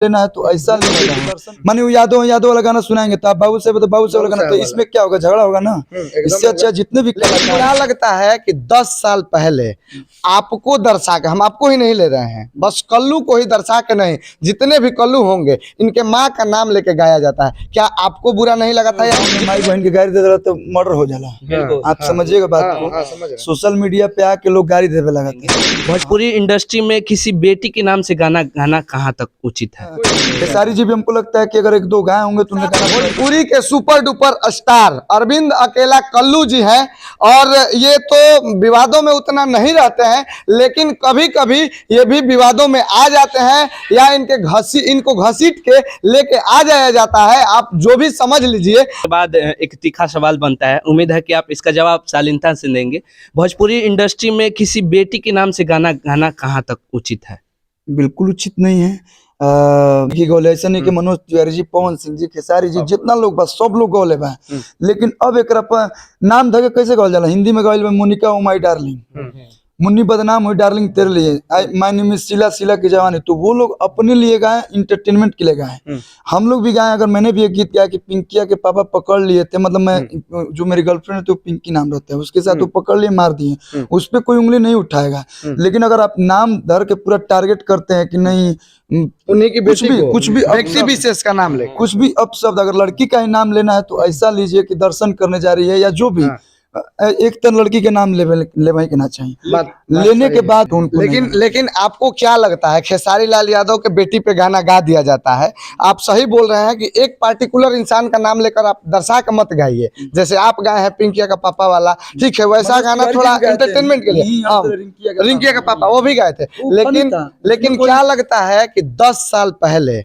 लेना है तो ऐसा लीजिए। माने यादव वाला गाना सुनाएंगे तो आप बाबू से वाला गाना, तो इसमें क्या होगा, झगड़ा होगा ना। इससे अच्छा जितने भी क्या लगता है कि 10 साल पहले आपको दर्शा के, हम आपको ही नहीं ले रहे हैं, बस कल्लू को ही दर्शा के नहीं, जितने भी कल्लू होंगे इनके माँ का नाम लेके गाया जाता है, क्या आपको बुरा नहीं लगा था? या माई बहन की गाड़ी दे रहा तो मर्डर हो जाला। आप समझिएगा बात को। सोशल मीडिया पे आके लोग गाड़ी देवे लगा थे। भोजपुरी इंडस्ट्री में किसी बेटी के नाम से गाना गाना कहाँ तक उचित है? खेसारी जी भी हमको लगता है कि अगर एक दो गाय होंगे तो उनका भोजपुरी के सुपर डुपर स्टार अरविंद अकेला कल्लू जी हैं, और ये तो विवादों में उतना नहीं रहते हैं, लेकिन कभी कभी ये भी विवादों में आ जाते हैं, या इनको घसीट के लेके आ जाया जाता है। आप जो भी समझ लीजिए। के बाद एक तीखा सवाल बनता है, उम्मीद है कि आप इसका जवाब शालीनता से देंगे। भोजपुरी इंडस्ट्री में किसी बेटी के नाम से गाना गाना कहाँ तक उचित है? बिल्कुल उचित नहीं है। ऐसा नहीं कि मनोज तिवारी जी, पवन सिंह जी, खेसारी जी, जितना लोग बस सब लोग गौले बा, लेकिन अब एक नाम धके कैसे गौल जाला। हिंदी में गौल Monica oh my darling, Munni बदनाम हुई डार्लिंग तेरे लिए, माय नेम इज शीला की जवानी, तो वो लोग अपने लिए गाए, इंटरटेनमेंट के लिए गाए। हम लोग भी गाए। अगर मैंने भी एक गीत गाया कि पिंकिया के पापा पकड़ लिए थे, मतलब मैं जो मेरी गर्लफ्रेंड है तो पिंकी नाम रहता है, उसके साथ वो पकड़ लिए, मार दिए, उस पर कोई उंगली नहीं उठाएगा। लेकिन अगर आप नाम धर के पूरा टारगेट करते हैं कि नहीं उन्हीं की कुछ भी व्यक्ति विशेष का नाम ले, कुछ भी अपशब्द, अगर लड़की का ही नाम लेना है तो ऐसा लीजिए कि दर्शन करने जा रही है या जो भी, एक तो लड़की के नाम ले के ना चाहिए, लेने के बाद उनको। लेकिन आपको क्या लगता है, खेसारी लाल यादव के बेटी पे गाना गा दिया जाता है, आप सही बोल रहे हैं कि एक पार्टिकुलर इंसान का नाम लेकर आप दर्शा के मत गाइए। जैसे आप गाए हैं पिंकिया का पापा वाला, ठीक है, वैसा गाना थोड़ा एंटरटेनमेंट के लिए, रिंकिया का पापा वो भी गाए थे, लेकिन क्या लगता है कि 10 साल पहले